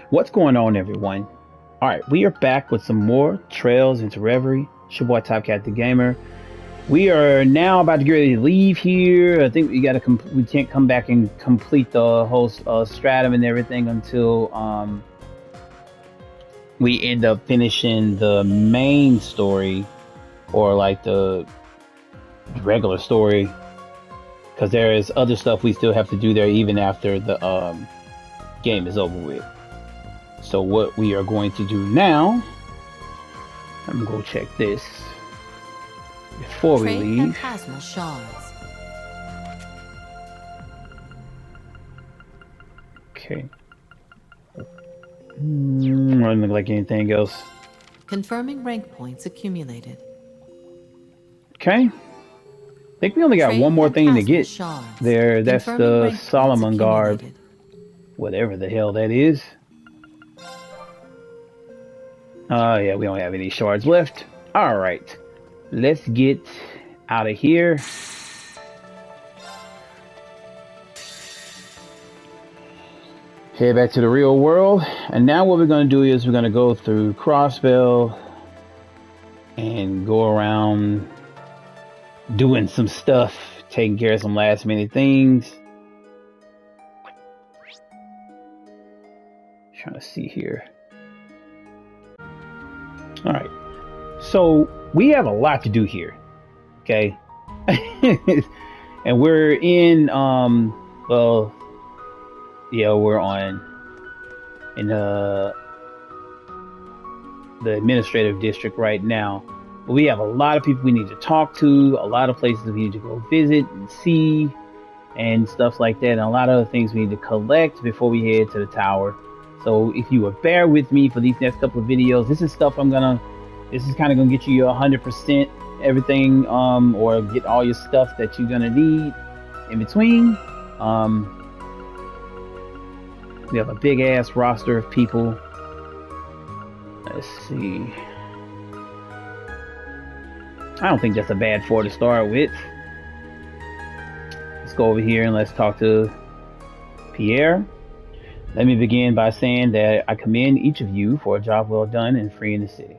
What's going on, everyone? All right, we are back with some more Trails into Reverie. It's your boy Top Cat the Gamer. We are now about to get ready to leave here. I think we can't come back and complete the whole stratum and everything until we end up finishing the main story or like the regular story, because there is other stuff we still have to do there even after the game is over with. So what we are going to do now, I'm gonna go check this before we leave. Phantasmal shards. Okay. Doesn't look like anything else. Confirming rank points accumulated. Okay. I think we only got one more thing to get there. That's the Solomon garb. Whatever the hell that is. Yeah, we don't have any shards left. Alright. Let's get out of here. Head back to the real world. And now what we're going to do is we're going to go through Crossbell and go around doing some stuff, taking care of some last minute things. Trying to see here. All right. So we have a lot to do here. Okay. And we're in well, yeah, we're in the administrative district right now. But we have a lot of people we need to talk to, a lot of places we need to go visit and see, and stuff like that, and a lot of other things we need to collect before we head to the tower. So if you would bear with me for these next couple of videos, this is stuff this is kind of gonna get you your 100% everything, or get all your stuff that you're gonna need in between. We have a big ass roster of people. Let's see. I don't think that's a bad four to start with. Let's go over here and let's talk to Pierre. Let me begin by saying that I commend each of you for a job well done in freeing the city.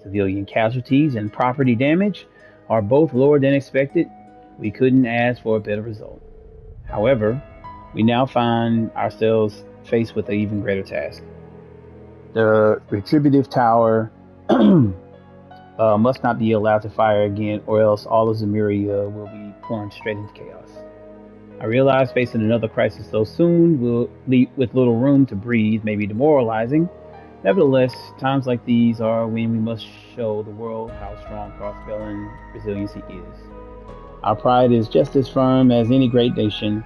Civilian casualties and property damage are both lower than expected. We couldn't ask for a better result. However, we now find ourselves faced with an even greater task. The retributive tower must not be allowed to fire again, or else all of Zemuria will be plunged straight into chaos. I realize facing another crisis so soon will leave with little room to breathe may be demoralizing. Nevertheless, times like these are when we must show the world how strong Crossbell and resiliency is. Our pride is just as firm as any great nation,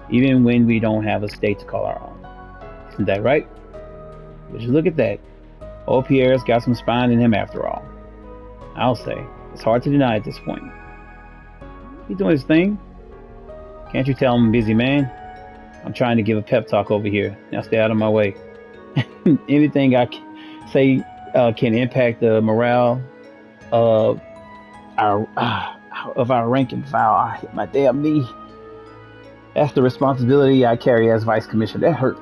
even when we don't have a state to call our own. Isn't that right? Would you look at that? Old Pierre's got some spine in him after all. I'll say, it's hard to deny at this point. He's doing his thing. Can't you tell I'm a busy man? I'm trying to give a pep talk over here. Now stay out of my way. Anything I say can impact the morale of our rank and file. I hit my damn knee. That's the responsibility I carry as vice commissioner. That hurt.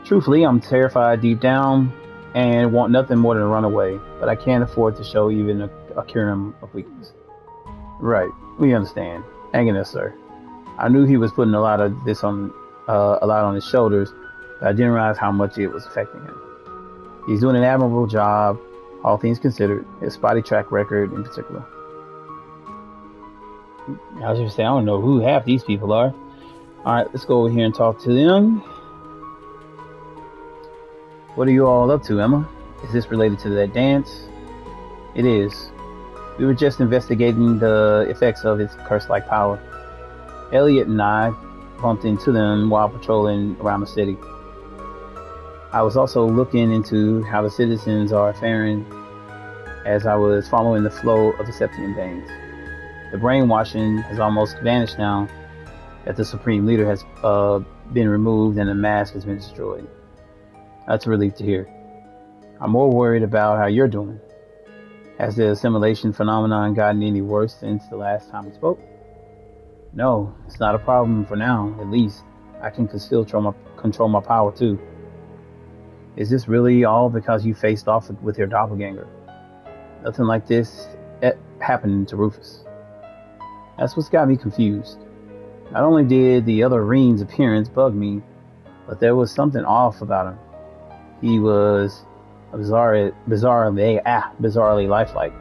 Truthfully, I'm terrified deep down and want nothing more than to run away, but I can't afford to show even a curium of weakness. Right, we understand. Hang in there, sir. I knew he was putting a lot of this on his shoulders, but I didn't realize how much it was affecting him. He's doing an admirable job, all things considered, his spotty track record in particular. I was just saying, I don't know who half these people are. Alright, let's go over here and talk to them. What are you all up to, Emma? Is this related to that dance? It is. We were just investigating the effects of its curse-like power. Elliot and I bumped into them while patrolling around the city. I was also looking into how the citizens are faring as I was following the flow of the Septian veins. The brainwashing has almost vanished now that the Supreme Leader has been removed and the mask has been destroyed. That's a relief to hear. I'm more worried about how you're doing. Has the assimilation phenomenon gotten any worse since the last time we spoke? No, it's not a problem for now, at least. I can still control my power too. Is this really all because you faced off with your doppelganger? Nothing like this happened to Rufus. That's what's got me confused. Not only did the other Reen's appearance bug me, but there was something off about him. He was bizarrely lifelike.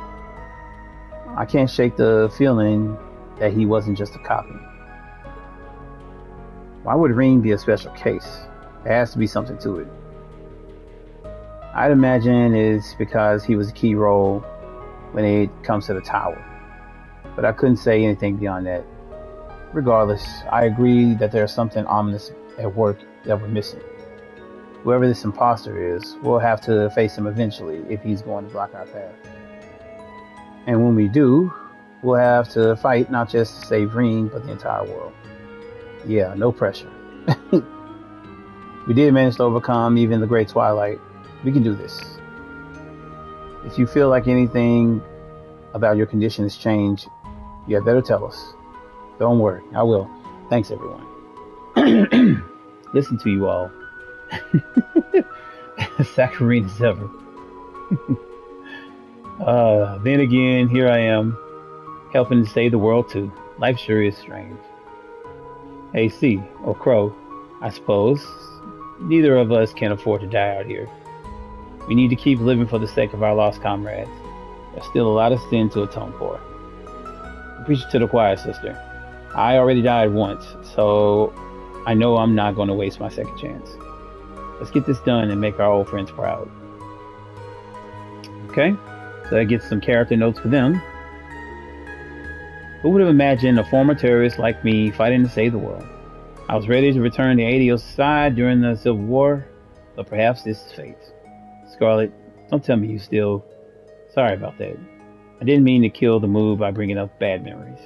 I can't shake the feeling that he wasn't just a copy. Why would Reen be a special case? There has to be something to it. I'd imagine it's because he was a key role when it comes to the tower. But I couldn't say anything beyond that. Regardless, I agree that there's something ominous at work that we're missing. Whoever this imposter is, we'll have to face him eventually if he's going to block our path. And when we do, we'll have to fight not just to save Reen, but the entire world. Yeah, no pressure. We did manage to overcome even the Great Twilight. We can do this. If you feel like anything about your condition has changed, you had better tell us. Don't worry, I will. Thanks, everyone. Listen to you all. Saccharine as ever. Then again, here I am, helping to save the world too. Life sure is strange. Hey, C, or Crow, I suppose. Neither of us can afford to die out here. We need to keep living for the sake of our lost comrades. There's still a lot of sin to atone for. Preach it to the choir, sister. I already died once, so I know I'm not going to waste my second chance. Let's get this done and make our old friends proud. Okay, so that gets some character notes for them. Who would have imagined a former terrorist like me fighting to save the world? I was ready to return to ADO's side during the Civil War, but perhaps this is fate. Scarlet, don't tell me you still... Sorry about that. I didn't mean to kill the mood by bringing up bad memories.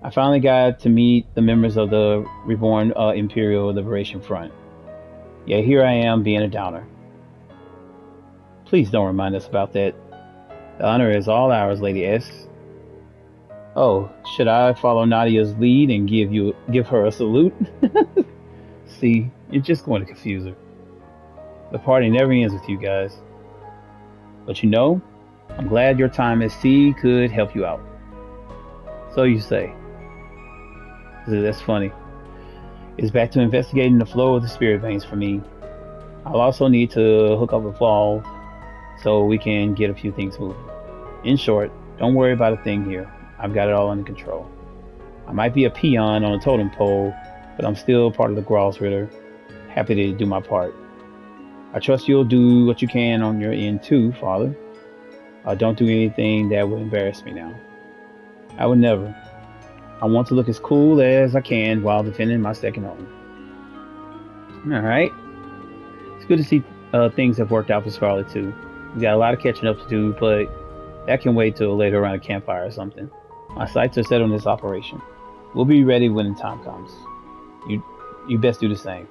I finally got to meet the members of the reborn Imperial Liberation Front. Yet here I am being a downer. Please don't remind us about that. The honor is all ours, Lady S. Oh, should I follow Nadia's lead and give her a salute? See, you're just going to confuse her. The party never ends with you guys. But you know, I'm glad your time at sea could help you out. So you say. That's funny. It's back to investigating the flow of the spirit veins for me. I'll also need to hook up a valve so we can get a few things moving. In short, don't worry about a thing here. I've got it all under control. I might be a peon on a totem pole, but I'm still part of the Gralls Ritter. Happy to do my part. I trust you'll do what you can on your end too, Father. Don't do anything that would embarrass me now. I would never. I want to look as cool as I can while defending my second home. Alright. It's good to see things have worked out for Scarlet too. We got a lot of catching up to do, but that can wait till later around a campfire or something. My sights are set on this operation. We'll be ready when the time comes. You best do the same.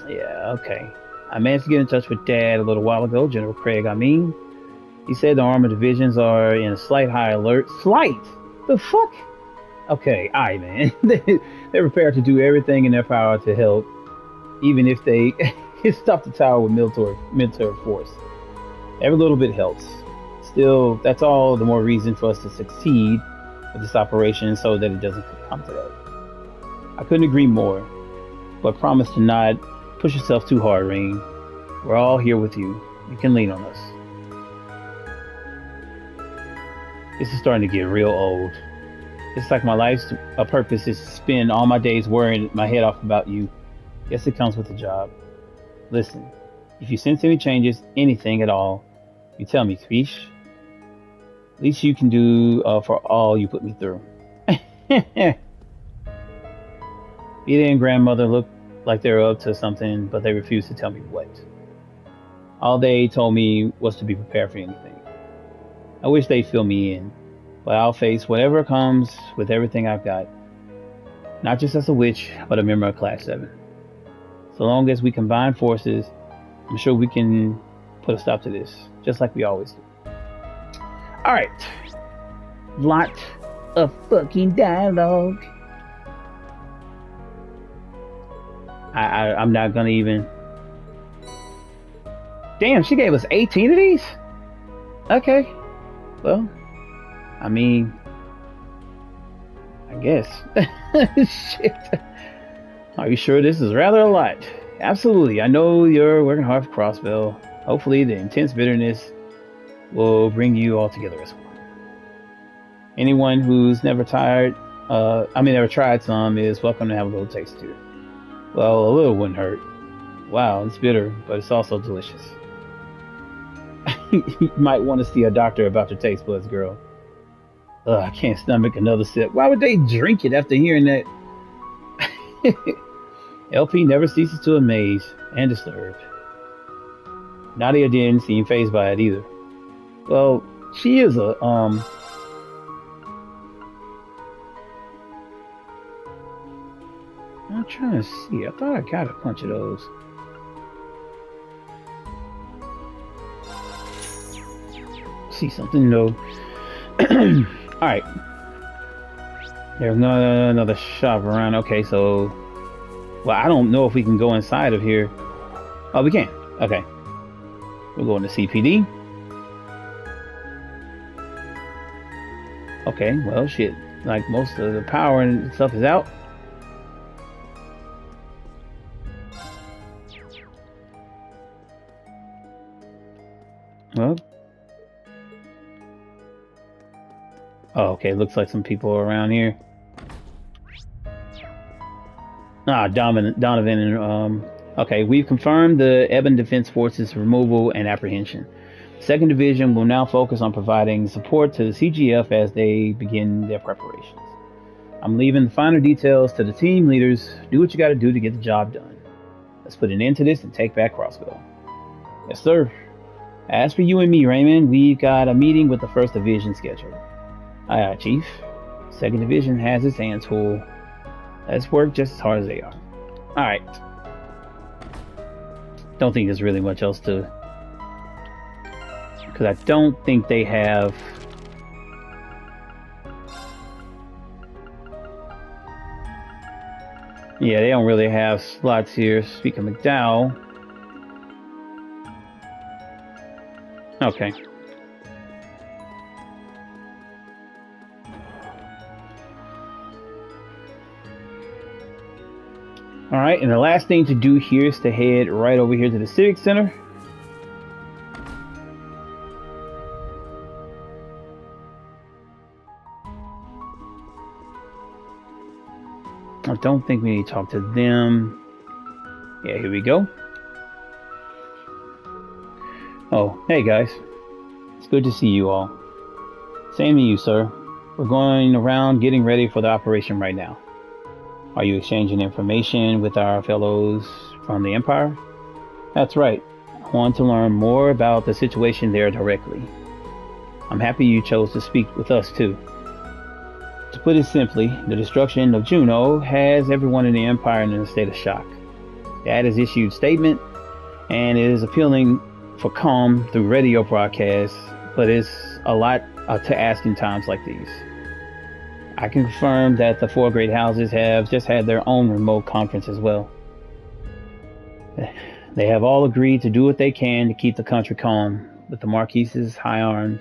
Yeah, okay. I managed to get in touch with Dad a little while ago, General Craig, I mean. He said the armored divisions are in a slight high alert. Slight? The fuck? Okay, alright, man. They're prepared to do everything in their power to help, even if they stop the tower with military force. Every little bit helps. Still, that's all the more reason for us to succeed with this operation so that it doesn't come to that. I couldn't agree more, but promise to not push yourself too hard, Reen. We're all here with you. You can lean on us. This is starting to get real old. It's like my life's purpose is to spend all my days worrying my head off about you. Guess it comes with the job. Listen, if you sense any changes, anything at all, you tell me, Krish. Least you can do for all you put me through. Vita and grandmother look like they're up to something, but they refuse to tell me what. All they told me was to be prepared for anything. I wish they'd fill me in, but I'll face whatever comes with everything I've got. Not just as a witch, but a member of Class 7. So long as we combine forces, I'm sure we can put a stop to this, just like we always do. Alright. Lot of fucking dialogue. I'm not gonna even... Damn, she gave us 18 of these? Okay. Well, I mean, I guess. Shit. Are you sure this is rather a lot? Absolutely. I know you're working hard for Crossbell. Hopefully the intense bitterness will bring you all together as one. Anyone who's never never tried some is welcome to have a little taste too. Well, a little wouldn't hurt. Wow, it's bitter, but it's also delicious. You might want to see a doctor about your taste buds, girl. Ugh, I can't stomach another sip. Why would they drink it after hearing that? LP never ceases to amaze and disturb. Nadia didn't seem fazed by it either. Well, she is I'm trying to see. I thought I got a bunch of those. See something though. Alright. There's another shop around. Okay, so... Well, I don't know if we can go inside of here. Oh, we can. Okay. We're going to CPD. Okay, well, shit. Like, most of the power and stuff is out. Well... Oh, okay. Looks like some people are around here. Donovan and okay, we've confirmed the Ebon Defense Force's removal and apprehension. Second Division will now focus on providing support to the CGF as they begin their preparations. I'm leaving the finer details to the team leaders. Do what you gotta do to get the job done. Let's put an end to this and take back Crossbell. Yes, sir. As for you and me, Raymond, we've got a meeting with the 1st Division scheduled. Aye, aye, Chief. 2nd Division has its hands full. Let's work just as hard as they are. Alright. Don't think there's really much else to... Because I don't think they have... Yeah, they don't really have slots here. Speaking of McDowell... Okay. Alright, and the last thing to do here is to head right over here to the Civic Center. I don't think we need to talk to them. Yeah, here we go. Oh, hey guys. It's good to see you all. Same to you, sir. We're going around getting ready for the operation right now. Are you exchanging information with our fellows from the Empire? That's right. I want to learn more about the situation there directly. I'm happy you chose to speak with us too. To put it simply, the destruction of Juno has everyone in the Empire in a state of shock. Dad has issued a statement and is appealing for calm through radio broadcasts, but it's a lot to ask in times like these. I can confirm that the 4 great houses have just had their own remote conference as well. They have all agreed to do what they can to keep the country calm, with the Marquises, High Arms,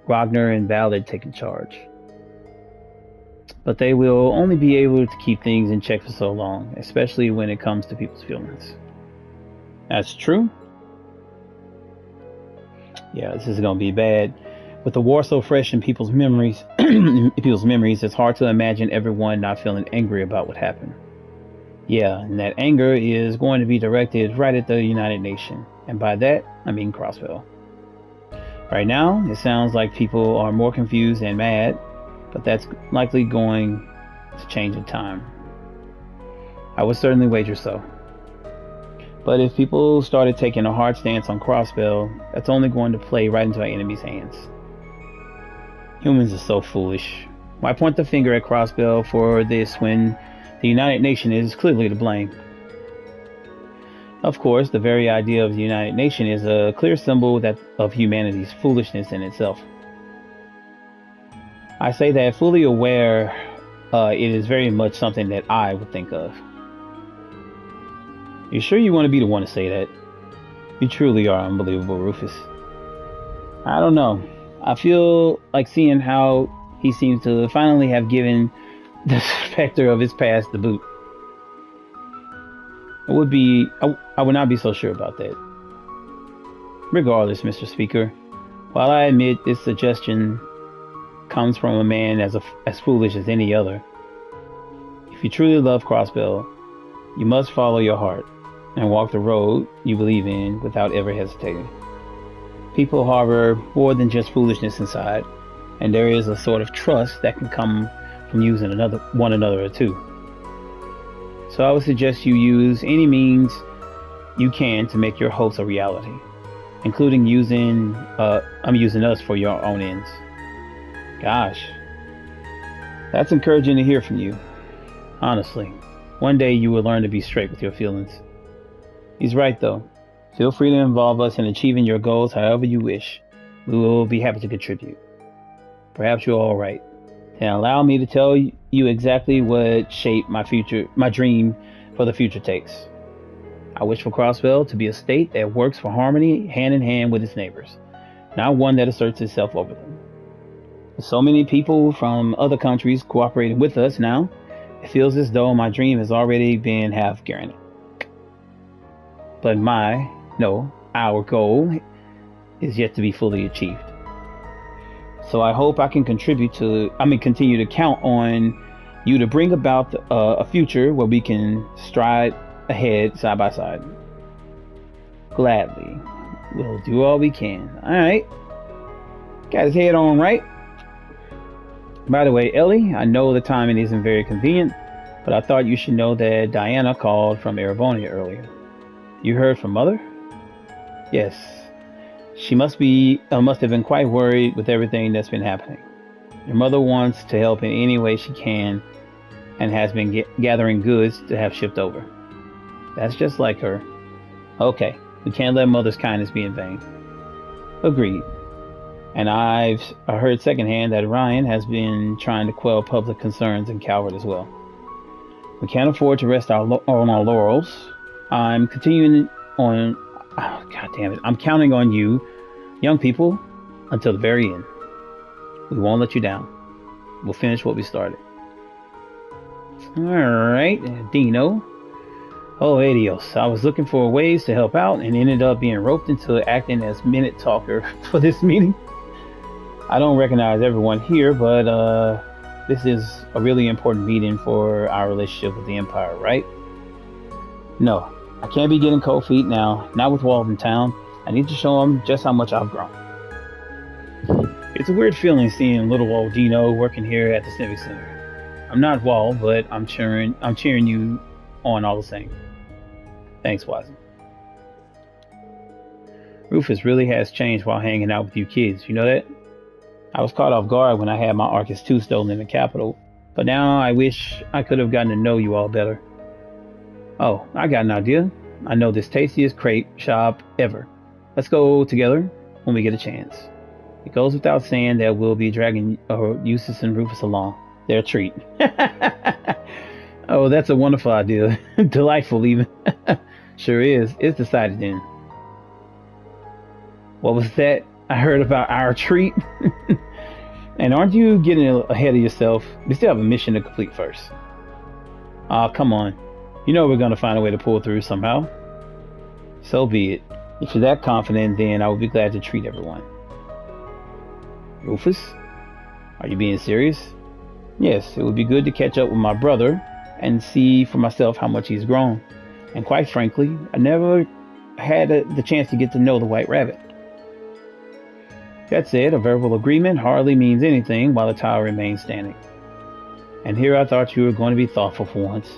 Ragnar, and Ballard taking charge. But they will only be able to keep things in check for so long, especially when it comes to people's feelings. That's true. Yeah, this is going to be bad. With the war so fresh in people's memories, it's hard to imagine everyone not feeling angry about what happened. Yeah, and that anger is going to be directed right at the United Nations, and by that, I mean Crossbell. Right now, it sounds like people are more confused and mad, but that's likely going to change in time. I would certainly wager so. But if people started taking a hard stance on Crossbell, that's only going to play right into our enemy's hands. Humans are so foolish. Why point the finger at Crossbell for this when the United Nations is clearly to blame? Of course, the very idea of the United Nations is a clear symbol of humanity's foolishness in itself. I say that fully aware it is very much something that I would think of. You sure you want to be the one to say that? You truly are unbelievable, Rufus. I don't know. I feel like seeing how he seems to finally have given the specter of his past the boot. I would not be so sure about that. Regardless, Mr. Speaker, while I admit this suggestion comes from a man as foolish as any other, if you truly love Crossbell, you must follow your heart and walk the road you believe in without ever hesitating. People harbor more than just foolishness inside, and there is a sort of trust that can come from using one another or two. So I would suggest you use any means you can to make your hopes a reality, including using us for your own ends. Gosh, that's encouraging to hear from you. Honestly, one day you will learn to be straight with your feelings. He's right though. Feel free to involve us in achieving your goals however you wish. We will be happy to contribute. Perhaps you're all right. And allow me to tell you exactly what shape my dream for the future takes. I wish for Crossbell to be a state that works for harmony hand in hand with its neighbors, not one that asserts itself over them. With so many people from other countries cooperating with us now, it feels as though my dream has already been half granted. But our goal is yet to be fully achieved. So I hope I can continue to count on you to bring about a future where we can stride ahead side by side. Gladly. We'll do all we can. Alright. Got his head on right. By the way, Ellie, I know the timing isn't very convenient, but I thought you should know that Diana called from Erebonia earlier. You heard from Mother? Yes. She must have been quite worried with everything that's been happening. Your mother wants to help in any way she can and has been gathering goods to have shipped over. That's just like her. Okay, we can't let Mother's kindness be in vain. Agreed. And I've heard secondhand that Ryan has been trying to quell public concerns in Calvert as well. We can't afford to rest on our laurels. I'm continuing on. Oh, God damn it. I'm counting on you, young people, until the very end. We won't let you down. We'll finish what we started. Alright, Dino. Oh, adios. I was looking for ways to help out and ended up being roped into acting as minute talker for this meeting. I don't recognize everyone here, but this is a really important meeting for our relationship with the Empire, right? No, I can't be getting cold feet now, not with Wald in town. I need to show him just how much I've grown. It's a weird feeling seeing little old Dino working here at the Civic Center. I'm not Wald, but I'm cheering you on all the same. Thanks, Watson. Rufus really has changed while hanging out with you kids, you know that? I was caught off guard when I had my Arcus 2 stolen in the Capitol, but now I wish I could have gotten to know you all better. Oh, I got an idea. I know this tastiest crepe shop ever. Let's go together when we get a chance. It goes without saying that we'll be dragging Eustace and Rufus along. Their treat. Oh, that's a wonderful idea. Delightful even. Sure is. It's decided then. What was that? I heard about our treat. And aren't you getting ahead of yourself? We still have a mission to complete first. Aw, come on. You know we're going to find a way to pull through somehow. So be it. If you're that confident, then I would be glad to treat everyone. Rufus? Are you being serious? Yes, it would be good to catch up with my brother and see for myself how much he's grown. And quite frankly, I never had the chance to get to know the White Rabbit. That said, a verbal agreement hardly means anything while the tower remains standing. And here I thought you were going to be thoughtful for once.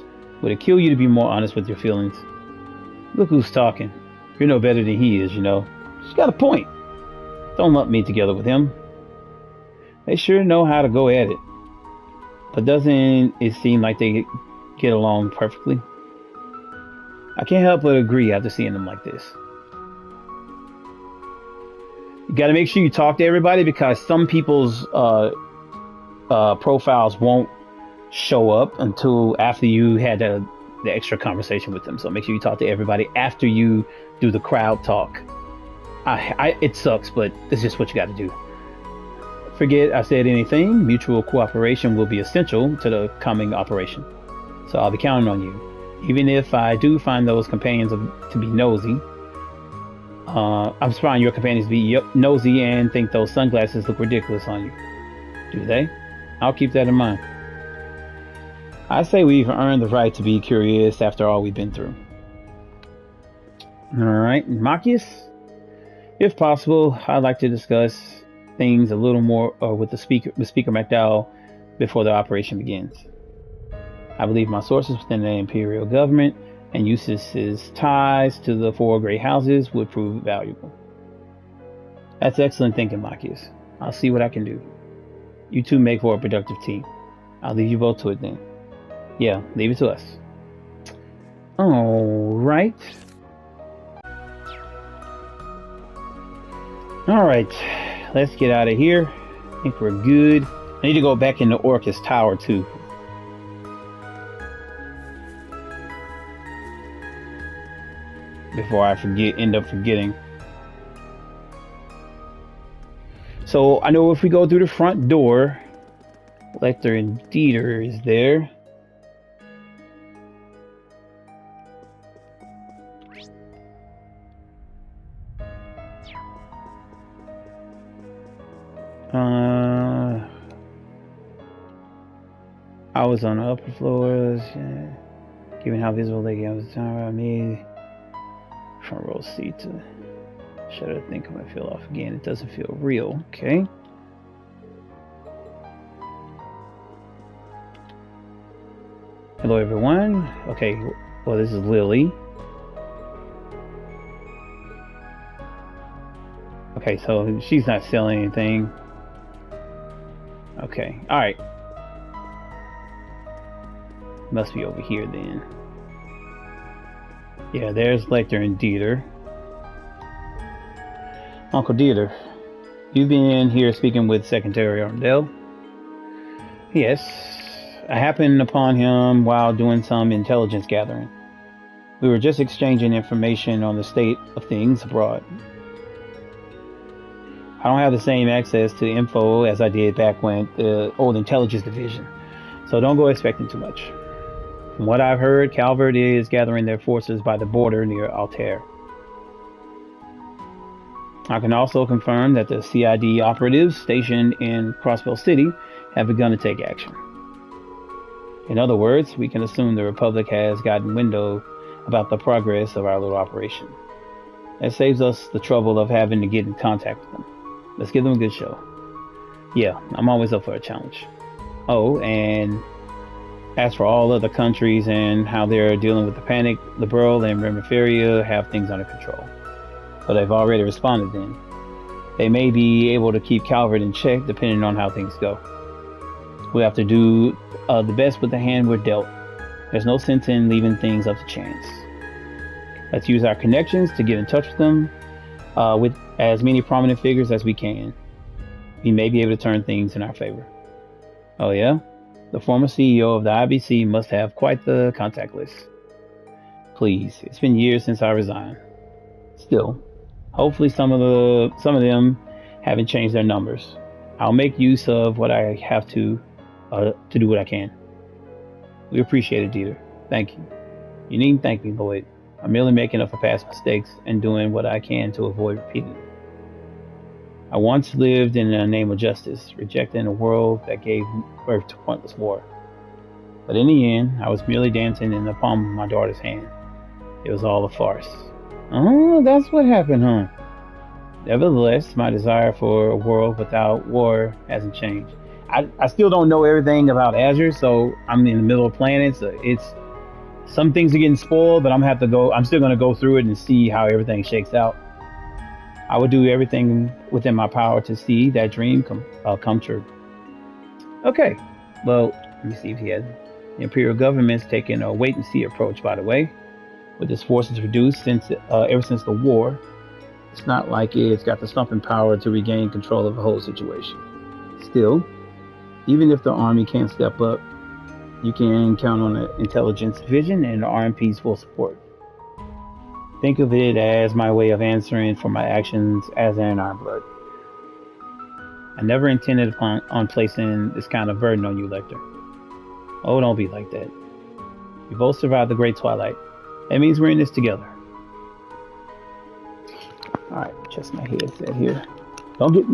Would it kill you to be more honest with your feelings? Look who's talking. You're no better than he is, you know. She's got a point. Don't lump me together with him. They sure know how to go at it. But doesn't it seem like they get along perfectly? I can't help but agree after seeing them like this. You gotta make sure you talk to everybody because some people's profiles won't show up until after you had to the extra conversation with them. So make sure you talk to everybody after you do the crowd talk. It sucks, but it's just what you got to do. Forget I said anything. Mutual cooperation will be essential to the coming operation. So I'll be counting on you. Even if I do find those companions to be nosy, I'm spying your companions to be nosy and think those sunglasses look ridiculous on you. Do they? I'll keep that in mind. I say we've earned the right to be curious after all we've been through. Alright, Machias? If possible, I'd like to discuss things a little more with Speaker McDowell before the operation begins. I believe my sources within the Imperial government and Eustace's ties to the four great houses would prove valuable. That's excellent thinking, Machias. I'll see what I can do. You two make for a productive team. I'll leave you both to it then. Yeah, leave it to us. Alright. Alright, let's get out of here. I think we're good. I need to go back into Orcus Tower too. Before I end up forgetting. So I know if we go through the front door, Lecter and Dieter is there. I was on the upper floors, given how visible they get. I was talking about me. Front row seat to should I think I might feel off again. It doesn't feel real. Okay. Hello everyone. Okay, well this is Lily. Okay, so she's not selling anything. Okay, alright. Must be over here then. Yeah, there's Lecter and Dieter. Uncle Dieter, you've been here speaking with Secretary Arndell? Yes, I happened upon him while doing some intelligence gathering. We were just exchanging information on the state of things abroad. I don't have the same access to info as I did back when the old intelligence division, so don't go expecting too much. From what I've heard, Calvert is gathering their forces by the border near Altair. I can also confirm that the CID operatives stationed in Crossbell City have begun to take action. In other words, we can assume the Republic has gotten wind about the progress of our little operation. That saves us the trouble of having to get in contact with them. Let's give them a good show. Yeah, I'm always up for a challenge. Oh, and as for all other countries and how they're dealing with the panic, Liberal and Reverie have things under control. So they've already responded then. They may be able to keep Calvert in check depending on how things go. We have to do the best with the hand we're dealt. There's no sense in leaving things up to chance. Let's use our connections to get in touch with them with as many prominent figures as we can. We may be able to turn things in our favor. Oh yeah? The former CEO of the IBC must have quite the contact list. Please, it's been years since I resigned. Still, hopefully some of them haven't changed their numbers. I'll make use of what I have to do what I can. We appreciate it, Dieter. Thank you. You needn't thank me, Lloyd. I'm merely making up for past mistakes and doing what I can to avoid repeating them. I once lived in the name of justice, rejecting a world that gave birth to pointless war. But in the end, I was merely dancing in the palm of my daughter's hand. It was all a farce. Oh, that's what happened, huh? Nevertheless, my desire for a world without war hasn't changed. I still don't know everything about Azure, so I'm in the middle of playing it. So some things are getting spoiled, but I'm still gonna go through it and see how everything shakes out. I would do everything within my power to see that dream come true. Okay, well, let me see if he has. The Imperial government's taken a wait-and-see approach, by the way, with its forces reduced ever since the war. It's not like it's got the stumping power to regain control of the whole situation. Still, even if the army can't step up, You can count on the intelligence vision and the RMP's full support. Think of it as my way of answering for my actions as an Iron Blood. I never intended on placing this kind of burden on you, Lecter. Oh, don't be like that. We both survived the Great Twilight. That means we're in this together. Alright, just my headset here. Don't get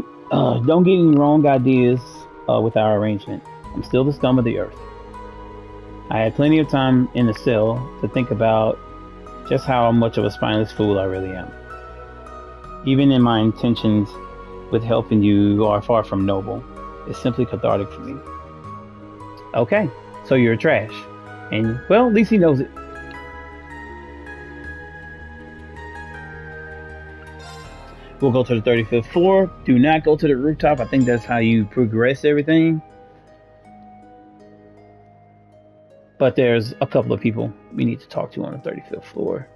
any wrong ideas with our arrangement. I'm still the scum of the earth. I had plenty of time in the cell to think about just how much of a spineless fool I really am. Even in my intentions with helping you are far from noble. It's simply cathartic for me. Okay, so you're trash. And, well, at least he knows it. We'll go to the 35th floor. Do not go to the rooftop. I think that's how you progress everything. But there's a couple of people we need to talk to on the 35th floor.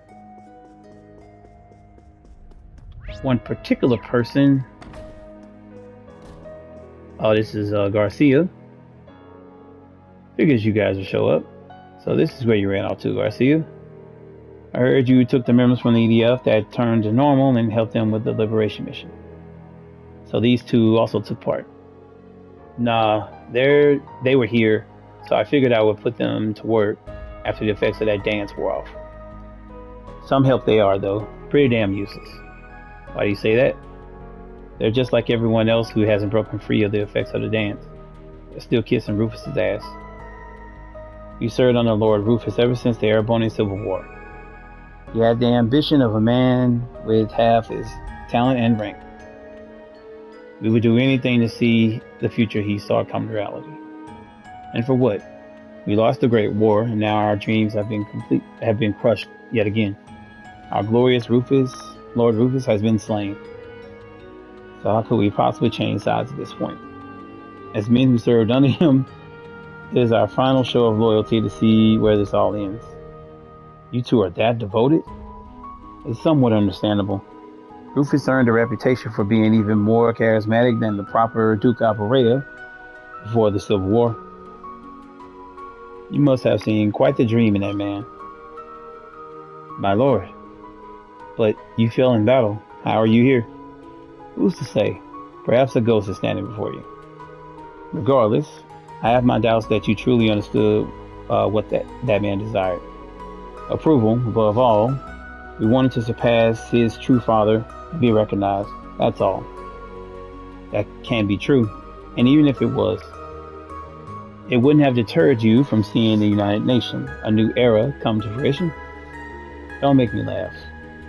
One particular person. Oh, this is Garcia. Figures you guys will show up. So this is where you ran off to, Garcia. I heard you took the members from the EDF that turned to normal and helped them with the liberation mission. So these two also took part. Nah, they were here, so I figured I would put them to work after the effects of that dance wore off. Some help they are, though. Pretty damn useless. Why do you say that? They're just like everyone else who hasn't broken free of the effects of the dance. They're still kissing Rufus's ass. You served under Lord Rufus ever since the Erebonian Civil War. You had the ambition of a man with half his talent and rank. We would do anything to see the future he saw come to reality. And for what? We lost the Great War, and now our dreams have been crushed yet again. Our glorious Lord Rufus, has been slain. So how could we possibly change sides at this point? As men who served under him, it is our final show of loyalty to see where this all ends. You two are that devoted? It's somewhat understandable. Rufus earned a reputation for being even more charismatic than the proper Duke Operator before the Civil War. You must have seen quite the dream in that man. My lord. But you fell in battle. How are you here? Who's to say? Perhaps a ghost is standing before you. Regardless, I have my doubts that you truly understood what that man desired. Approval, above all. We wanted to surpass his true father and be recognized. That's all. That can be true. And even if it was, it wouldn't have deterred you from seeing the United Nations, a new era, come to fruition. Don't make me laugh.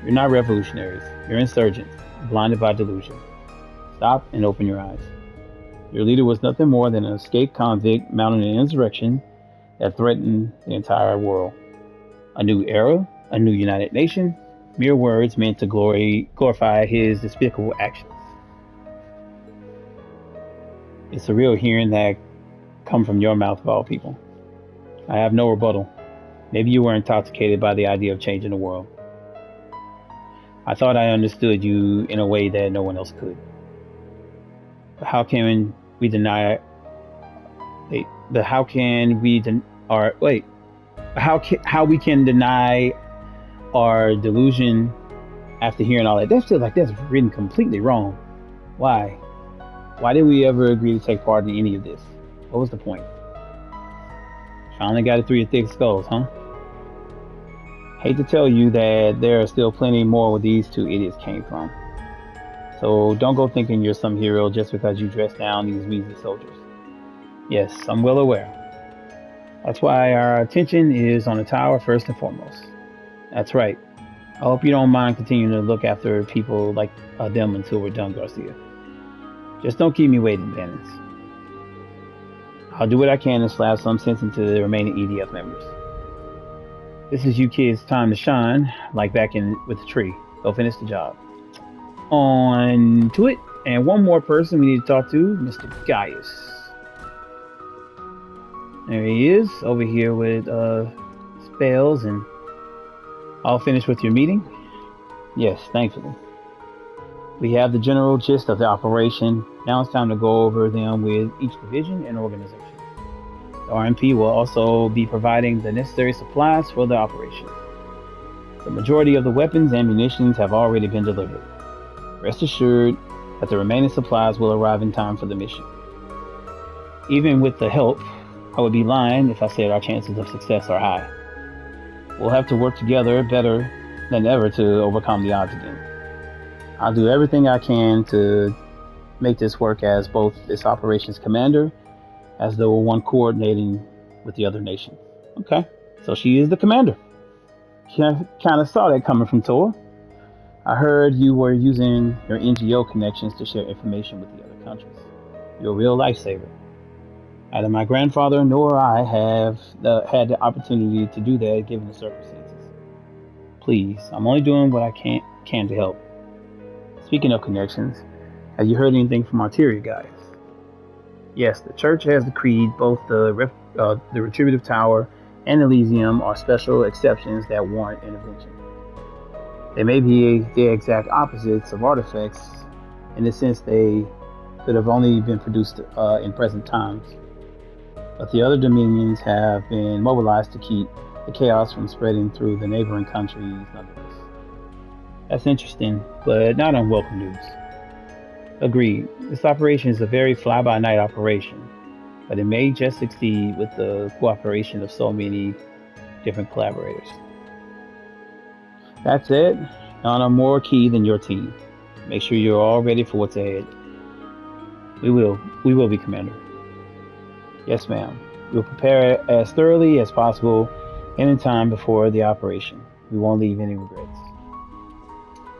You're not revolutionaries. You're insurgents, blinded by delusion. Stop and open your eyes. Your leader was nothing more than an escaped convict mounting an insurrection that threatened the entire world. A new era, a new United Nation, mere words meant to glorify his despicable actions. It's surreal hearing that come from your mouth of all people. I have no rebuttal. Maybe you were intoxicated by the idea of changing the world. I thought I understood you in a way that no one else could. But how can we deny? How we can deny our delusion after hearing all that? That feels like that's written completely wrong. Why? Why did we ever agree to take part in any of this? What was the point? Finally got it through your thick skulls, huh? Hate to tell you that there are still plenty more where these two idiots came from. So don't go thinking you're some hero just because you dress down these measly soldiers. Yes, I'm well aware. That's why our attention is on the tower first and foremost. That's right. I hope you don't mind continuing to look after people like them until we're done, Garcia. Just don't keep me waiting, Dennis. I'll do what I can to slap some sense into the remaining EDF members. This is you kids' time to shine, like back in with the tree. Go finish the job. On to it. And one more person we need to talk to, Mr. Gaius. There he is, over here with spells and all finished with your meeting? Yes, thankfully. We have the general gist of the operation. Now it's time to go over them with each division and organization. The RMP will also be providing the necessary supplies for the operation. The majority of the weapons and munitions have already been delivered. Rest assured that the remaining supplies will arrive in time for the mission. Even with the help, I would be lying if I said our chances of success are high. We'll have to work together better than ever to overcome the odds again. I'll do everything I can to make this work as both this operations commander as the one coordinating with the other nations. Okay, so she is the commander. I kind of saw that coming from Toa. I heard you were using your NGO connections to share information with the other countries. You're a real lifesaver. Neither my grandfather nor I have had the opportunity to do that given the circumstances. Please, I'm only doing what I can to help. Speaking of connections, have you heard anything from Arteria guys? Yes, the church has decreed both the Retributive Tower and Elysium are special exceptions that warrant intervention. They may be the exact opposites of artifacts, in the sense they could have only been produced in present times. But the other dominions have been mobilized to keep the chaos from spreading through the neighboring countries nonetheless. That's interesting, but not unwelcome news. Agreed, this operation is a very fly-by-night operation, but it may just succeed with the cooperation of so many different collaborators. That's it. None are more key than your team. Make sure you're all ready for what's ahead. We will be, Commander. Yes, ma'am. We'll prepare as thoroughly as possible and in time before the operation. We won't leave any regrets.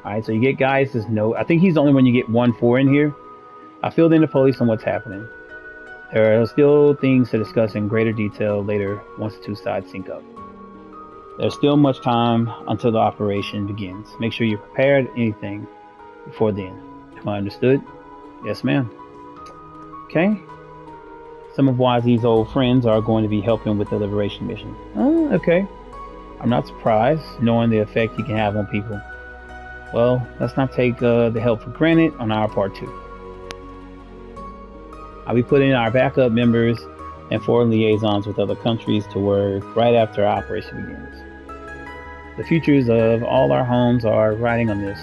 Alright, so you get guys this note. I think he's the only one you get 1-4 in here. I filled in the police on what's happening. There are still things to discuss in greater detail later once the two sides sync up. There's still much time until the operation begins. Make sure you're prepared anything before then. Am I understood? Yes, ma'am. Okay. Some of Wazi's old friends are going to be helping with the liberation mission. Oh, okay. I'm not surprised, knowing the effect he can have on people. Well, let's not take the help for granted on our part too. I'll be putting our backup members and foreign liaisons with other countries to work right after our operation begins. The futures of all our homes are riding on this.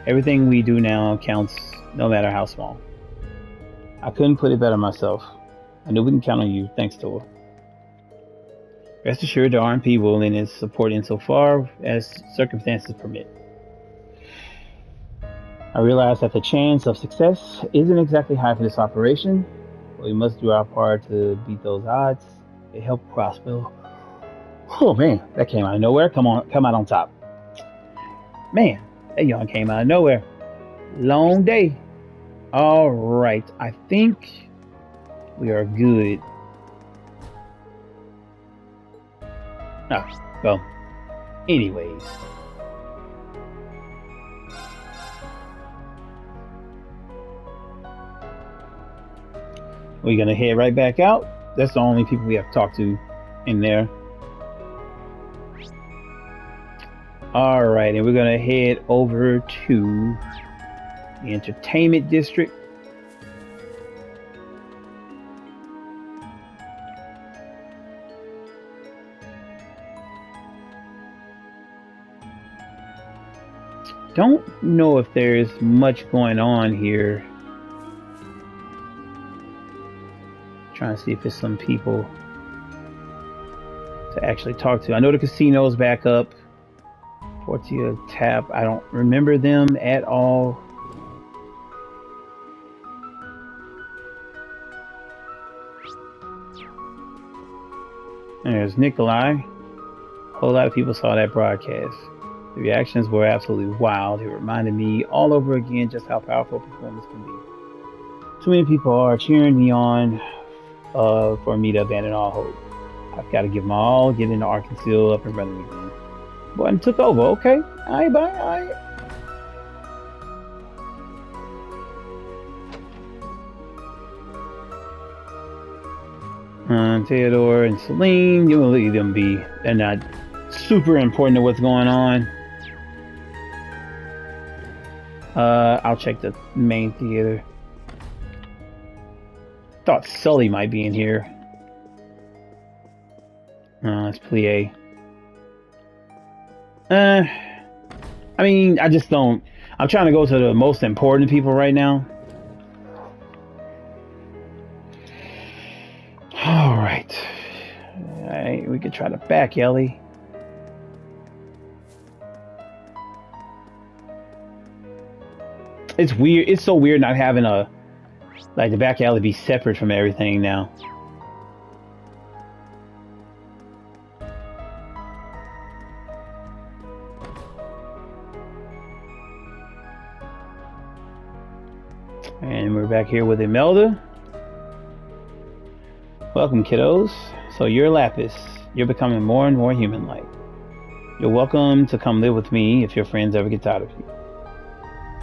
Everything we do now counts, no matter how small. I couldn't put it better myself. I knew we can count on you, thanks to her. Rest assured the RMP will lend its support insofar as circumstances permit. I realize that the chance of success isn't exactly high for this operation, but we must do our part to beat those odds. It helped Crossbell. Oh man, that came out of nowhere. Come out on top. Man, that yawn came out of nowhere. Long day. All right, I think we are good. Oh, well, anyways. We're gonna head right back out. That's the only people we have to talk to in there. All right, and we're gonna head over to the entertainment district. Don't know if there's much going on here. Trying to see if there's some people to actually talk to. I know the casino's back up. Portia Tap, I don't remember them at all. There's Nikolai. A whole lot of people saw that broadcast. The reactions were absolutely wild. It reminded me all over again just how powerful performance can be. Too many people are cheering me on for me to abandon all hope. I've got to give my all, get into Arkansas up and running again. Button took over. Okay. Alright, bye. Alright. Theodore and Celine, you will leave them be. They're not super important to what's going on. I'll check the main theater. Thought Sully might be in here. It's plie. I mean, I just don't. I'm trying to go to the most important people right now. All right. All right, we could try to back Ellie. It's weird. It's so weird not having a like the back alley be separate from everything now. And we're back here with Imelda. Welcome, kiddos. So you're Lapis. You're becoming more and more human-like. You're welcome to come live with me if your friends ever get tired of you.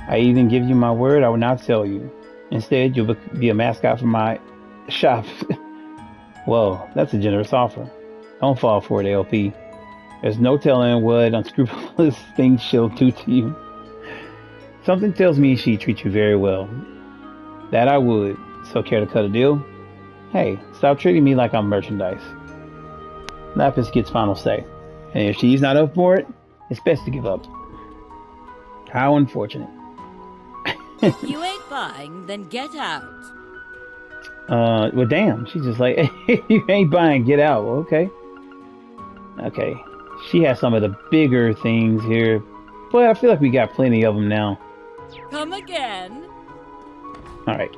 I even give you my word I will not sell you. Instead, you'll be a mascot for my shop. Well, that's a generous offer. Don't fall for it, LP. There's no telling what unscrupulous things she'll do to you. Something tells me she treats you very well. That I would. So care to cut a deal? Hey, stop treating me like I'm merchandise. Lapis gets final say. And if she's not up for it, it's best to give up. How unfortunate. You ain't buying, then get out. Well, damn. She's just like, hey, you ain't buying, get out. Okay. Okay. She has some of the bigger things here, but I feel like we got plenty of them now. Come again. All right.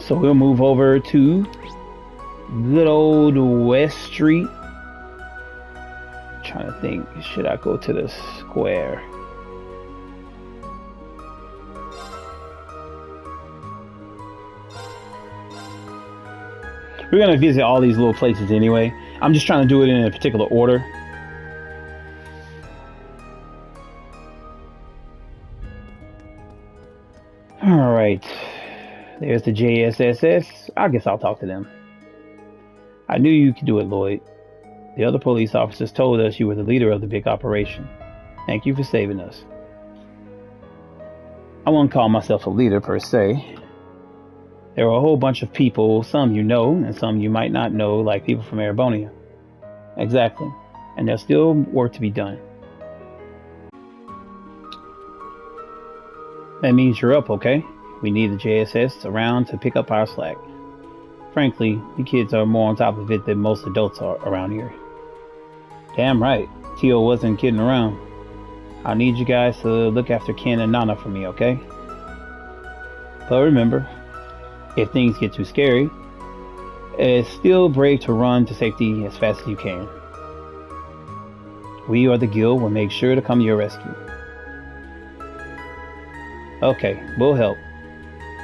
So we'll move over to good old West Street. Trying to think, should I go to the square? We're gonna visit all these little places anyway. I'm just trying to do it in a particular order. All right, there's the JSSS. I guess I'll talk to them. I knew you could do it, Lloyd. The other police officers told us you were the leader of the big operation. Thank you for saving us. I won't call myself a leader per se. There were a whole bunch of people, some you know and some you might not know, like people from Erebonia. Exactly. And there's still work to be done. That means you're up, okay? We need the JSS around to pick up our slack. Frankly, you kids are more on top of it than most adults are around here. Damn right, Tio wasn't kidding around. I'll need you guys to look after Ken and Nana for me, okay? But remember, if things get too scary, it's still brave to run to safety as fast as you can. We or the guild will make sure to come to your rescue. Okay, we'll help,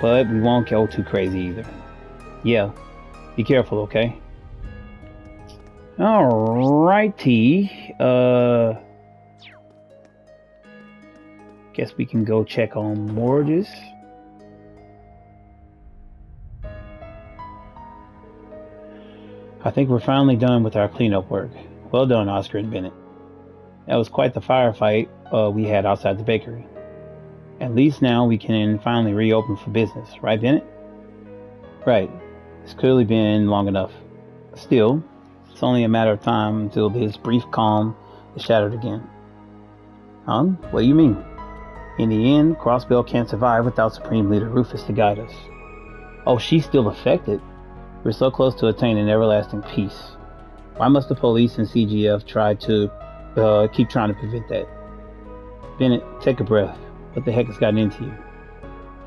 but we won't go too crazy either. Yeah, be careful, okay? Alrighty, guess we can go check on mortgages. I think we're finally done with our cleanup work. Well done, Oscar and Bennett. That was quite the firefight we had outside the bakery. At least now we can finally reopen for business, right, Bennett? Right. It's clearly been long enough. Still, it's only a matter of time until this brief calm is shattered again. Huh? What do you mean? In the end, Crossbell can't survive without Supreme Leader Rufus to guide us. Oh, she's still affected? We're so close to attaining everlasting peace. Why must the police and CGF keep trying to prevent that? Bennett, take a breath. What the heck has gotten into you?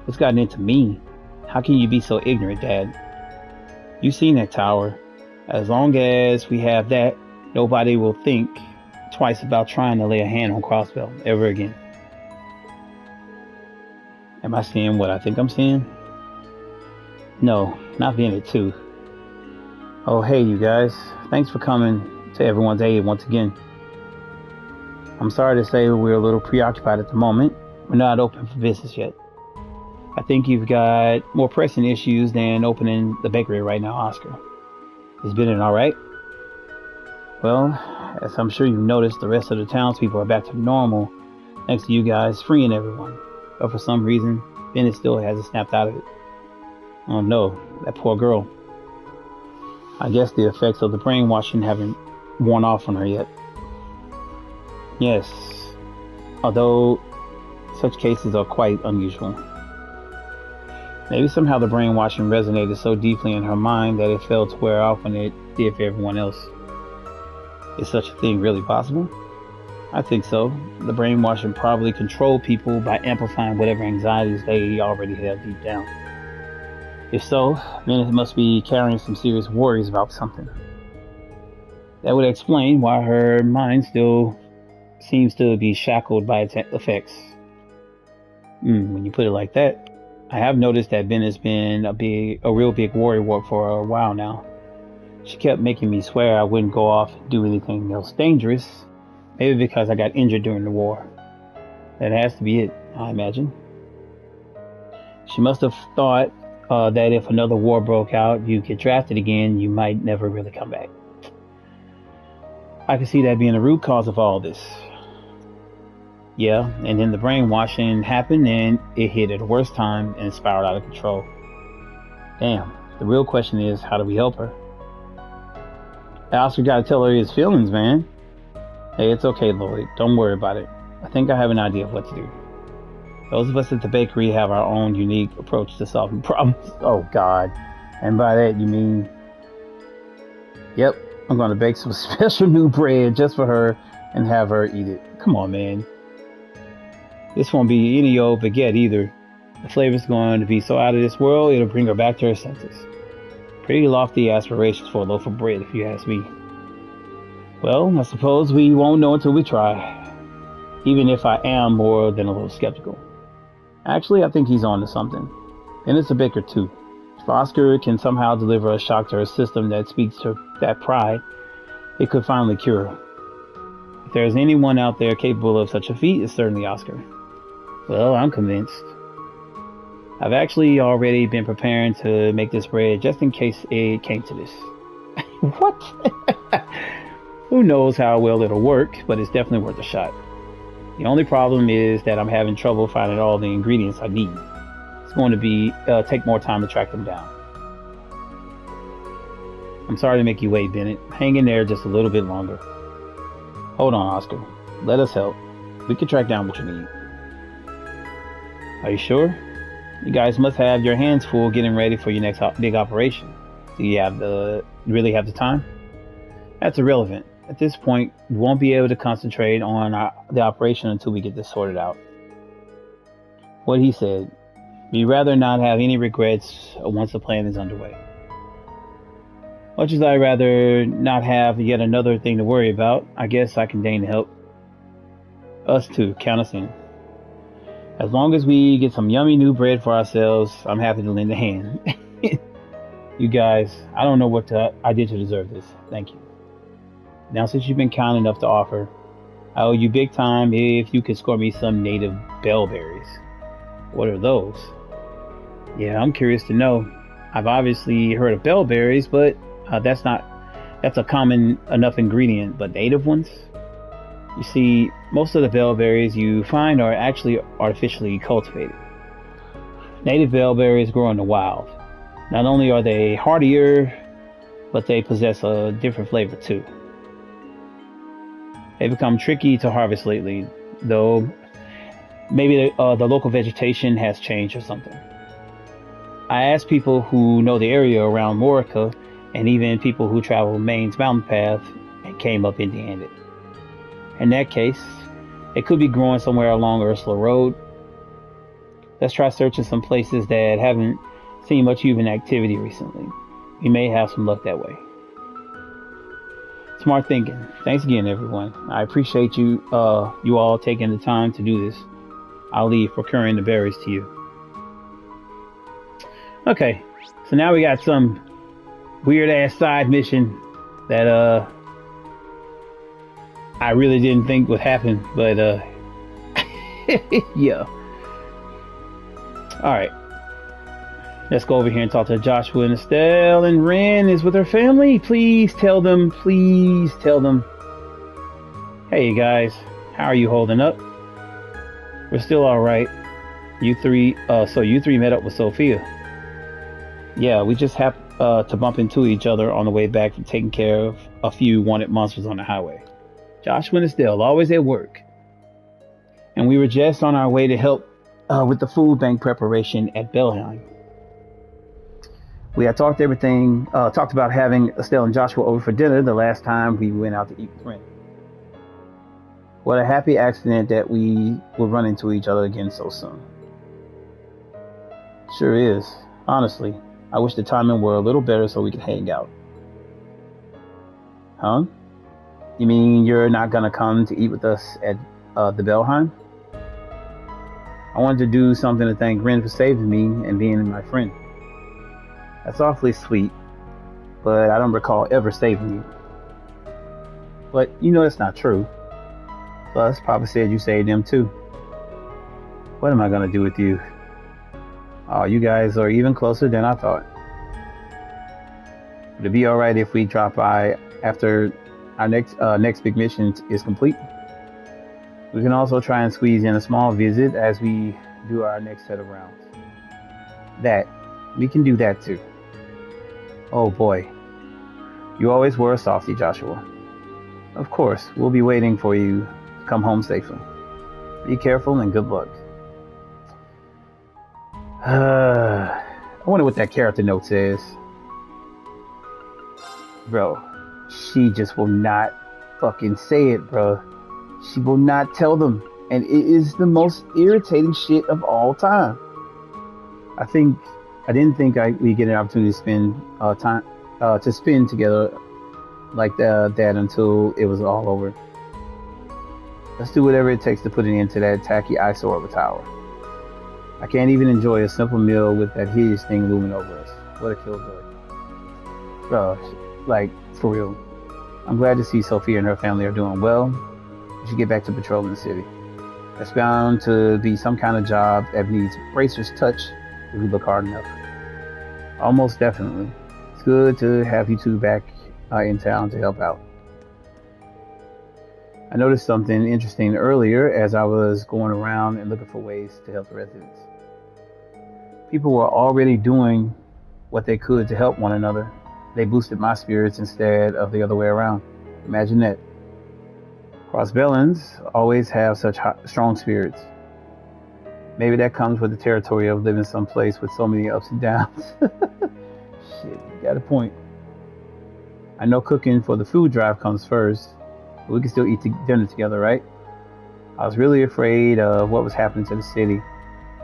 What's gotten into me? How can you be so ignorant, Dad? You've seen that tower. As long as we have that, nobody will think twice about trying to lay a hand on Crossbell ever again. Am I seeing what I think I'm seeing? No, not Bennett too. Oh, hey, you guys. Thanks for coming to everyone's aid once again. I'm sorry to say we're a little preoccupied at the moment. We're not open for business yet. I think you've got more pressing issues than opening the bakery right now, Oscar. Is Bennett alright? Well, as I'm sure you've noticed, the rest of the townspeople are back to normal, thanks to you guys freeing everyone. But for some reason, Bennett still hasn't snapped out of it. Oh no, that poor girl. I guess the effects of the brainwashing haven't worn off on her yet. Yes, although such cases are quite unusual. Maybe somehow the brainwashing resonated so deeply in her mind that it failed to wear off when it did for everyone else. Is such a thing really possible? I think so. The brainwashing probably controlled people by amplifying whatever anxieties they already had deep down. If so, then it must be carrying some serious worries about something. That would explain why her mind still seems to be shackled by its effects. When you put it like that, I have noticed that Ben has been a real big worrywart for a while now. She kept making me swear I wouldn't go off and do anything else dangerous. Maybe because I got injured during the war. That has to be it, I imagine. She must have thought that if another war broke out, you get drafted again, you might never really come back. I can see that being the root cause of all this. Yeah, and then the brainwashing happened and it hit at the worst time and spiraled out of control. Damn, the real question is, how do we help her? I also gotta tell her his feelings, man. Hey, it's okay, Lloyd. Don't worry about it. I think I have an idea of what to do. Those of us at the bakery have our own unique approach to solving problems. Oh, God. And by that, you mean... Yep, I'm gonna bake some special new bread just for her and have her eat it. Come on, man. This won't be any old baguette either. The flavor's going to be so out of this world, it'll bring her back to her senses. Pretty lofty aspirations for a loaf of bread, if you ask me. Well, I suppose we won't know until we try. Even if I am more than a little skeptical. Actually, I think he's on to something. And it's a baker too. If Oscar can somehow deliver a shock to her system that speaks to that pride, it could finally cure her. If there's anyone out there capable of such a feat, it's certainly Oscar. Well, I'm convinced. I've actually already been preparing to make this bread just in case it came to this. What? Who knows how well it'll work, but it's definitely worth a shot. The only problem is that I'm having trouble finding all the ingredients I need. It's going to take more time to track them down. I'm sorry to make you wait, Bennett. Hang in there just a little bit longer. Hold on, Oscar. Let us help. We can track down what you need. Are you sure? You guys must have your hands full getting ready for your next big operation. Do you really have the time? That's irrelevant. At this point, we won't be able to concentrate on the operation until we get this sorted out. What he said. We'd rather not have any regrets once the plan is underway. Much as I'd rather not have yet another thing to worry about, I guess I can deign to help. Us too, count us in. As long as we get some yummy new bread for ourselves, I'm happy to lend a hand. You guys, I don't know what I did to deserve this. Thank you. Now, since you've been kind enough to offer, I owe you big time if you could score me some native bellberries. What are those? Yeah, I'm curious to know. I've obviously heard of bellberries, but that's a common enough ingredient, but native ones? You see, most of the bellberries you find are actually artificially cultivated. Native bellberries grow in the wild. Not only are they hardier, but they possess a different flavor too. They've become tricky to harvest lately, though maybe the local vegetation has changed or something. I asked people who know the area around Morica, and even people who travel Maine's mountain path, and came up empty-handed. In that case, it could be growing somewhere along Ursula Road. Let's try searching some places that haven't seen much human activity recently. We may have some luck that way. Smart thinking. Thanks again, everyone. I appreciate you all taking the time to do this. I'll leave procuring the berries to you. Okay, so now we got some weird ass side mission that I really didn't think would happen, but yeah. Alright. Let's go over here and talk to Joshua and Estelle, and Ren is with her family. Please tell them. Hey guys, how are you holding up? We're still alright. You three met up with Sophia. Yeah, we just to bump into each other on the way back from taking care of a few wanted monsters on the highway. Joshua and Estelle, always at work. And we were just on our way to help with the food bank preparation at Belheim. We had talked about having Estelle and Joshua over for dinner the last time we went out to eat with friends. What a happy accident that we will run into each other again so soon. Sure is. Honestly, I wish the timing were a little better so we could hang out. Huh? You mean you're not gonna come to eat with us at the Belheim? I wanted to do something to thank Grin for saving me and being my friend. That's awfully sweet, but I don't recall ever saving you. But you know that's not true. Plus, Papa said you saved them too. What am I gonna do with you? Oh, you guys are even closer than I thought. Would it be alright if we drop by after our next big mission is complete? We can also try and squeeze in a small visit as we do our next set of rounds. We can do that too. Oh boy, you always were a softie, Joshua. Of course, we'll be waiting for you to come home safely. Be careful and good luck. I wonder what that character note says. Bro, she just will not fucking say it, bro. She will not tell them. And it is the most irritating shit of all time. I didn't think we get an opportunity to spend together like that until it was all over. Let's do whatever it takes to put an end to that tacky eyesore of a tower. I can't even enjoy a simple meal with that hideous thing looming over us. What a killjoy. Bro, like, for real. I'm glad to see Sophia and her family are doing well. We should get back to patrolling the city. There's bound to be some kind of job that needs Bracer's touch if we look hard enough. Almost definitely. It's good to have you two back in town to help out. I noticed something interesting earlier as I was going around and looking for ways to help the residents. People were already doing what they could to help one another. They boosted my spirits instead of the other way around. Imagine that. Crossbellans always have such strong spirits. Maybe that comes with the territory of living someplace with so many ups and downs. Shit, you got a point. I know cooking for the food drive comes first, but we can still eat dinner together, right? I was really afraid of what was happening to the city,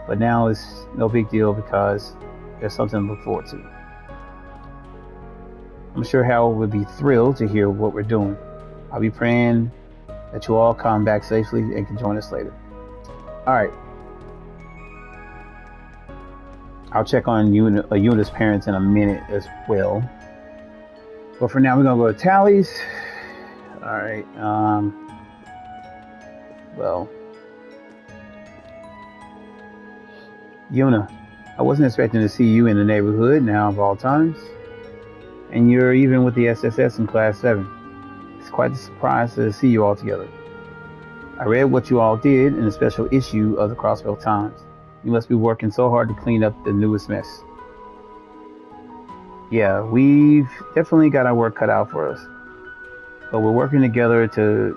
but now it's no big deal because there's something to look forward to. I'm sure Harold would be thrilled to hear what we're doing. I'll be praying that you all come back safely and can join us later. Alright. I'll check on Yuna's parents in a minute as well. But for now, we're going to go to Tally's. Alright. Well. Yuna, I wasn't expecting to see you in the neighborhood now of all times. And you're even with the SSS in Class 7. It's quite a surprise to see you all together. I read what you all did in a special issue of the Crossbell Times. You must be working so hard to clean up the newest mess. Yeah, we've definitely got our work cut out for us. But we're working together to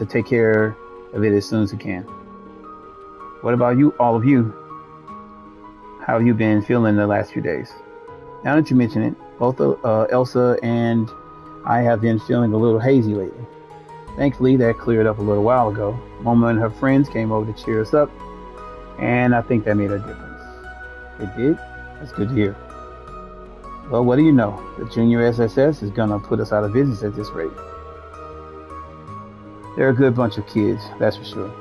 take care of it as soon as we can. What about you, all of you? How have you been feeling the last few days? Now that you mention it, both Elsa and I have been feeling a little hazy lately. Thankfully, that cleared up a little while ago. Mama and her friends came over to cheer us up, and I think that made a difference. It did? That's good to hear. Well, what do you know? The junior SSS is gonna put us out of business at this rate. They're a good bunch of kids, that's for sure.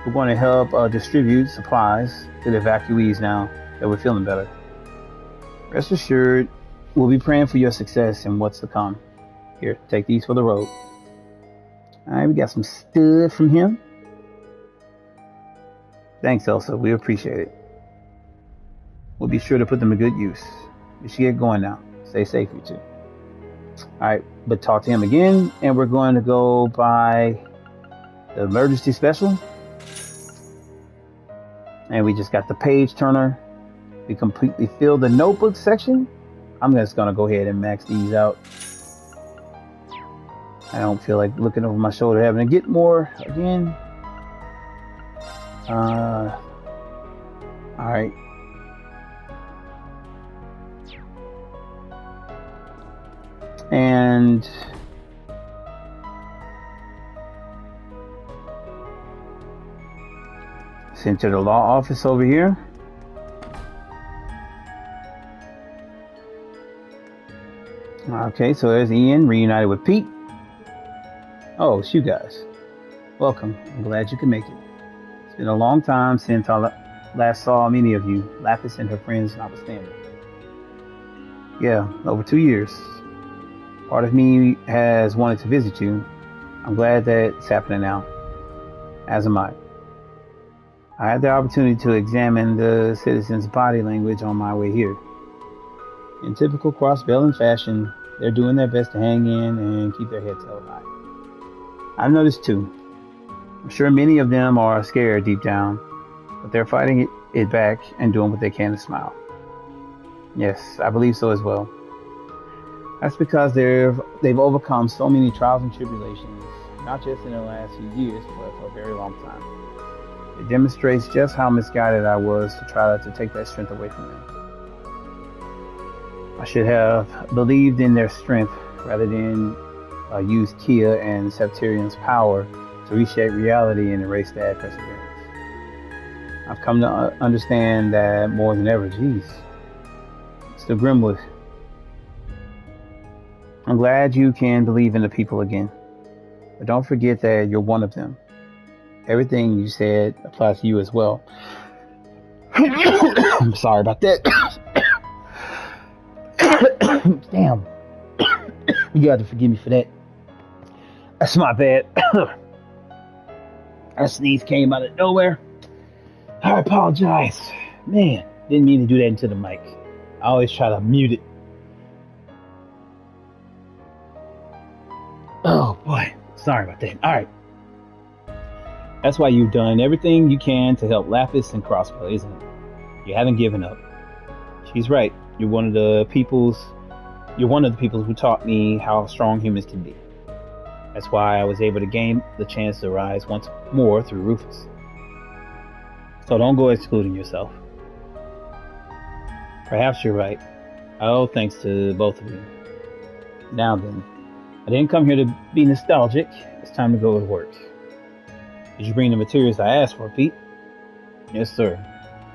We're going to help distribute supplies to the evacuees now that we're feeling better. Rest assured, we'll be praying for your success and what's to come. Here, take these for the road. Alright, we got some stuff from him. Thanks, Elsa. We appreciate it. We'll be sure to put them to good use. We should get going now. Stay safe, you two. Alright, but talk to him again, and we're going to go by the emergency special. And we just got the page turner. We completely filled the notebook section. I'm just gonna go ahead and max these out. I don't feel like looking over my shoulder having to get more again. Alright. And sent to the law office over here. Okay, so there's Ian reunited with Pete. Oh, it's you guys. Welcome. I'm glad you can make it. It's been a long time since I last saw many of you, Lapis and her friends notwithstanding. Yeah, over 2 years. Part of me has wanted to visit you. I'm glad that it's happening now. As am I. I had the opportunity to examine the citizens' body language on my way here. In typical Crossbell fashion, they're doing their best to hang in and keep their heads held high. I've noticed too. I'm sure many of them are scared deep down, but they're fighting it back and doing what they can to smile. Yes, I believe so as well. That's because they've overcome so many trials and tribulations, not just in the last few years, but for a very long time. It demonstrates just how misguided I was to try to take that strength away from them. I should have believed in their strength rather than use Kia and Septarian's power to reshape reality and erase that perseverance. I've come to understand that more than ever. Jeez. Mr. Grimwood, I'm glad you can believe in the people again. But don't forget that you're one of them. Everything you said applies to you as well. I'm sorry about that. Damn. You got to forgive me for that. That's my bad. That sneeze came out of nowhere. I apologize. Man, didn't mean to do that into the mic. I always try to mute it. Oh boy, sorry about that. Alright. That's why you've done everything you can to help Lapis and Crossbell, isn't it? You haven't given up. She's right. You're one of the people who taught me how strong humans can be. That's why I was able to gain the chance to rise once more through Rufus. So don't go excluding yourself. Perhaps you're right. I owe thanks to both of you. Now then, I didn't come here to be nostalgic. It's time to go to work. Did you bring the materials I asked for, Pete? Yes, sir.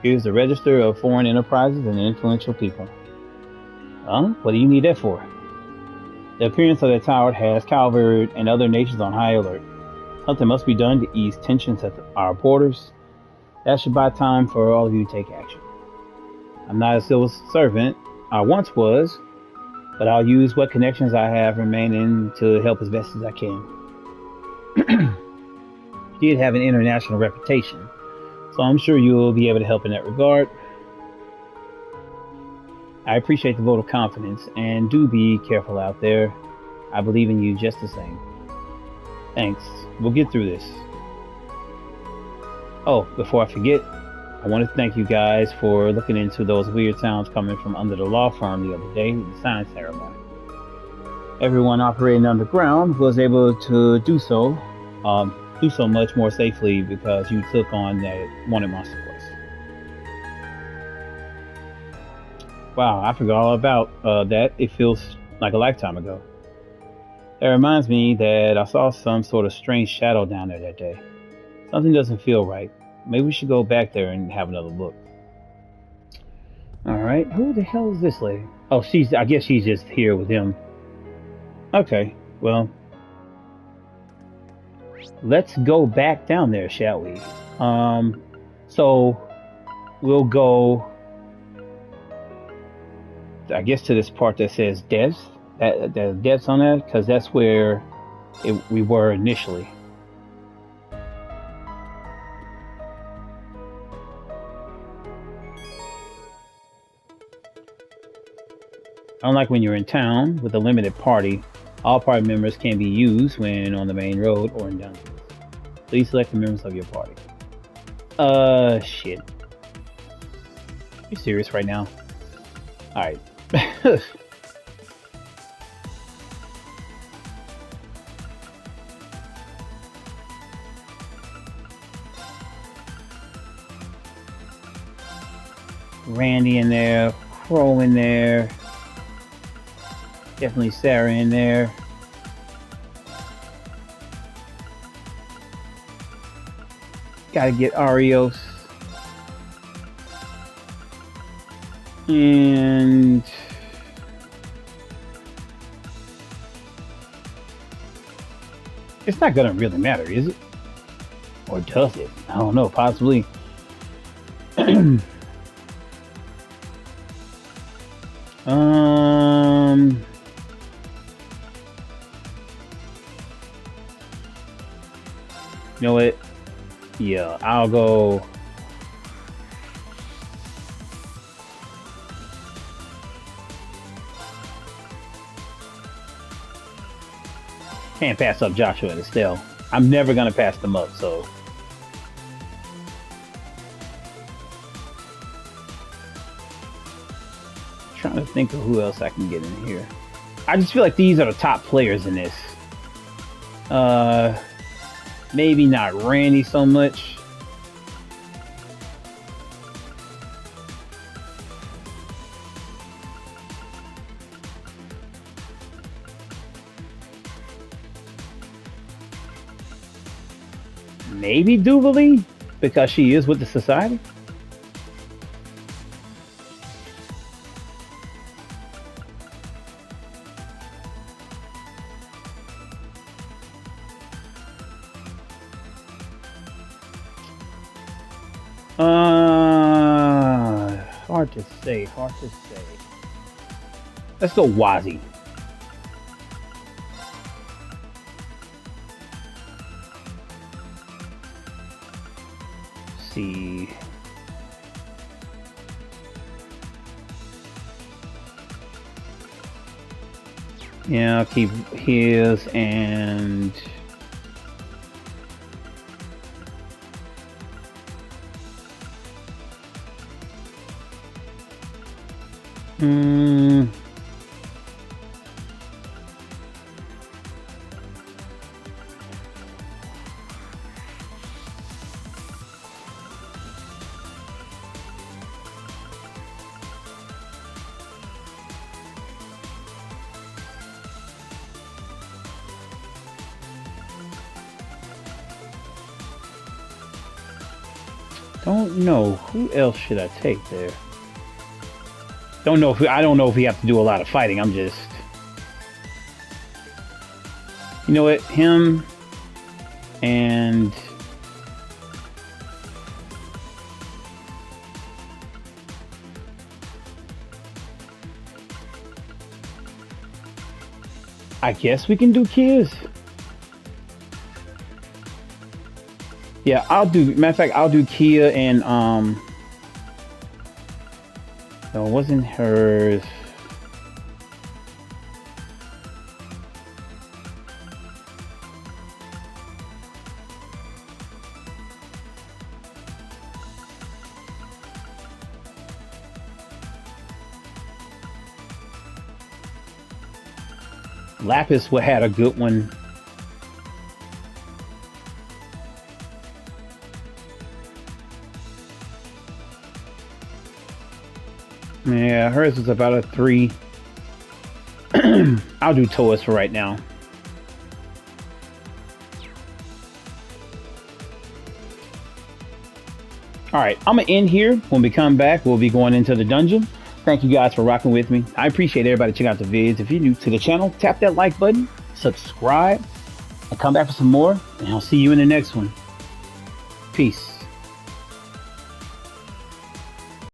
Here's the Register of Foreign Enterprises and Influential People. Huh? What do you need that for? The appearance of the tower has Calvert and other nations on high alert. Something must be done to ease tensions at our borders. That should buy time for all of you to take action. I'm not a civil servant. I once was, but I'll use what connections I have remaining to help as best as I can. You did have an international reputation, so I'm sure you'll be able to help in that regard. I appreciate the vote of confidence, and do be careful out there. I believe in you just the same. Thanks. We'll get through this. Oh, before I forget, I want to thank you guys for looking into those weird sounds coming from under the law firm the other day with the science ceremony. Everyone operating underground was able to do so much more safely because you took on that wanted monster quest. Wow, I forgot all about that. It feels like a lifetime ago. That reminds me that I saw some sort of strange shadow down there that day. Something doesn't feel right. Maybe we should go back there and have another look. Alright, who the hell is this lady? Oh, I guess she's just here with him. Okay, well, let's go back down there, shall we? So we'll go, I guess, to this part that says devs. That devs on that, because that's where we were initially. Unlike when you're in town with a limited party, all party members can be used when on the main road or in dungeons. Please select the members of your party. Shit. You serious right now? All right. Randy in there, Crow in there, definitely Sarah in there. Gotta get Arios. And it's not gonna really matter, is it? Or does it? I don't know, possibly. You know what? Yeah, I'll go. Can't pass up Joshua and Estelle. I'm never gonna pass them up, so. Trying to think of who else I can get in here. I just feel like these are the top players in this. Maybe not Randy so much. Maybe Duvalie, because she is with the society. Hard to say, hard to say. Let's go Wazzy. See. Yeah, I'll keep his and don't know who else should I take there. Don't know if I don't know if we have to do a lot of fighting. I'm just, you know what, him and I guess we can do Kiz. Yeah, I'll do. Matter of fact, I'll do Kia and no, it wasn't hers. Lapis had a good one. Yeah, hers is about a 3. I'll do Toas for right now. Alright, I'm going to end here. When we come back, we'll be going into the dungeon. Thank you guys for rocking with me. I appreciate everybody checking out the vids. If you're new to the channel, tap that like button, subscribe, and come back for some more. And I'll see you in the next one. Peace.